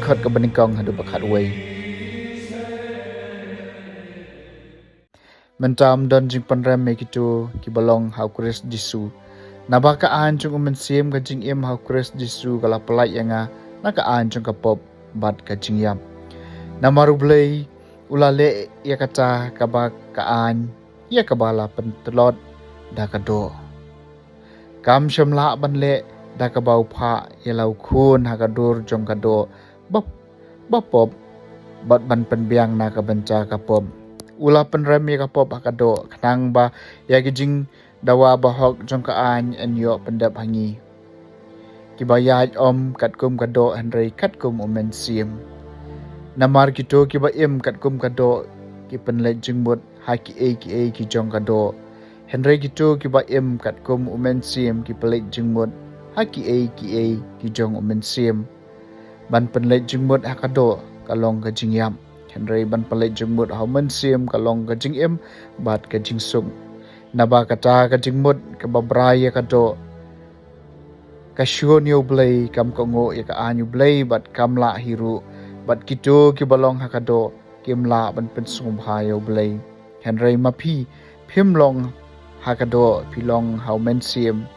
khot ka banikong hadu bakhat wei mentam don jing panram me kitu ki balong hau Chris Jisu nabaka an chung umen sim ka jing em hau Chris Jisu kala pelai yanga naka an chung ka pop bat ka jing yam namaru blei ulale ya kata kabak ka an ya kabala pentelot da ka do kam shamla banle da ka bau pha yelau khun ha ka dur jong ka do bop pop bat ban pen biang na ka banca ka pop ula penrem ya ka pop ha ka do khnang ba ya ki jing dawa bahok jong ka an en yo pendap hangi ki bayaj om kat kum ka do henry kat kum omen sim namar kito ki ba im kat kum ka do ki penle jingmut ha ki e ki jong ka do henry kito ki ba im kat kum omen sim ki pelek jingmut ha ki e ki jong omen sim ban penle jingmut ha ka do kalong ka jingyam henry ban pelek jingmut ha men sim kalong ka jingem bat ka jingsung naba kata ka jingmut ka babraya ka do ka shon yo blai kam ko ngo ya ka anyu blai bat kam la hiru bat kito ki balong ha ka do kim la ban pen sum ha yo blai henry mapi phim long ha ka do pilong how men sim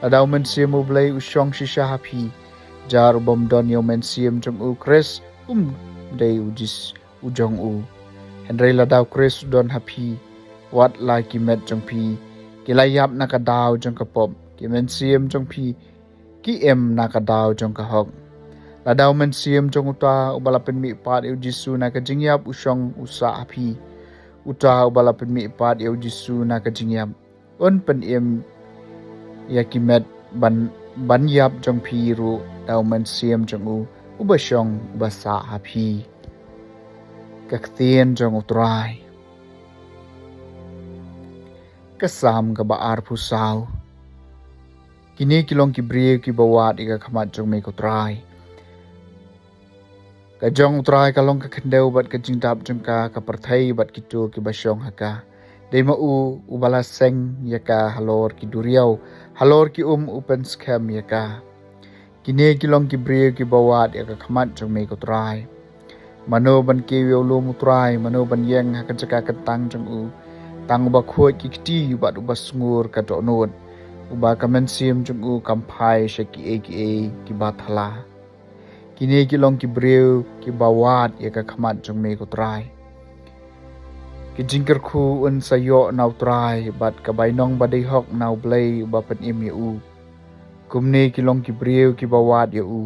adaw men sim u blai u shong shisha ha phi jar bom don yo men sim jong u Chris dei u jis u jong u henry la daw Chris don ha phi wat la ki met jong phi ki la yap na ka daw jong ka pop ki men sim jong phi ki em na ka daw jong ka hok la daw men sim jong uta ubala pen mi pat eu jisu na ka jingyap usong usa api uta ubala pen mi pat eu jisu na ka jingyap on pen em yakimet ban yap jong phi ru daw men sim jong u ubashong basa api kaktien jong utrai kasam ka baar pusaw kini kilong ki brie ki bawat ika khamat jong me ko trai ka jong trai kalong ka khendeu bat ka jingdap jong ka parthai bat kitu ki basyong haka deima u ubala seng yaka halor ki duriau halor ki upen scam yaka kini kilong ki brie ki bawat ika khamat jong me ko trai mano ban ki yo lu mu trai mano ban yeng haka jaka kentang jong u tang ba khoi ki kti bat ubas ngur ka to non uba kamen sim jung u kampai shaki e ki bathala kini ki long ki breu ki bawat ya ka khamat jung me ko trai ki jingker khu un sayo nau trai bat ka bainong ba dei hok nau blai ba pen im ya u kumne ki long ki breu ki bawat ya u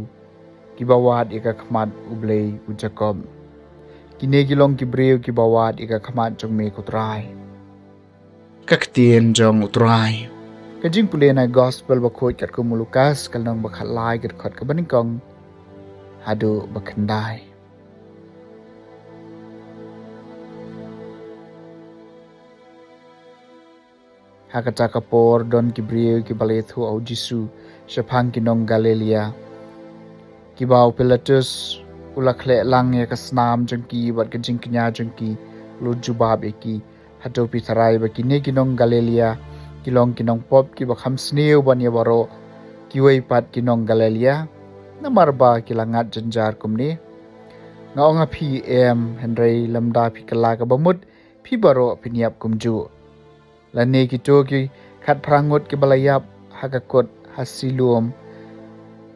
ki bawat ya ka khamat u blai u jakom kini ki long ki breu ki bawat ya ka khamat jung me ko trai kaktien jong utrai kajing pule na gospel ba khoi kat ko mulukas kalnang ba khalai kat khot ka banikong hadu ba khandai hakata kapor don ki brio ki balethu au jisu shapang ki nong galilia ki bau pilatus ulakhle lang ya kasnam jengki bat kajing knya jengki lu jubab eki hadu pitharai ba kini ki nong galilia kilong kinong pop ki bakham sneu ban ya baro kiwei pat kinong galelia namarba kilangat janjar kumni ngaong api em henry lamda pi kala ka bamut pi baro piniap kumju lane ki to ki khat prangot ki balayap hakakot hasilum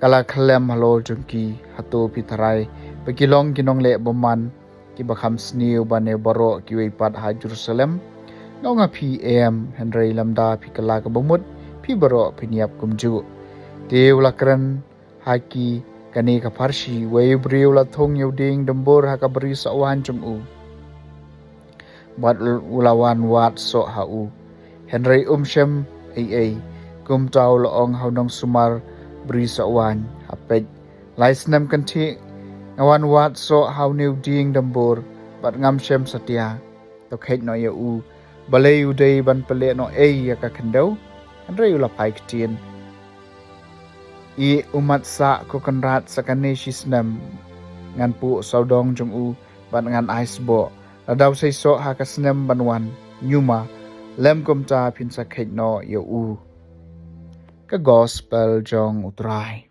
kala khlem halo jungki hato pi tharai pa kilong kinong le boman ki bakham sneu ban ya baro kiwei pat ha Jerusalem nonga PM Henry lamda pikala ka bumut pi baro piniap kumju deula kran haki kani ka farshi wei briula thong yuding dambor ha ka bri sawan chung u bat ulawan wat so ha u Henry shem ai kum taw loong haunong sumar bri sawan hapet laisnam kanthi ngawan wat so how new ding dambor bat ngam shem satya to khet no ya u balai udai ban pele no ya ka khendau andre ula pai ktien i umat sa ko kanrat sakane shisnam ngan pu saudong jong u ban ngan icebo ladaw sei so ha ka snem banwan nyuma lem kom cha phin sa khet no ya u ka gospel jong utrai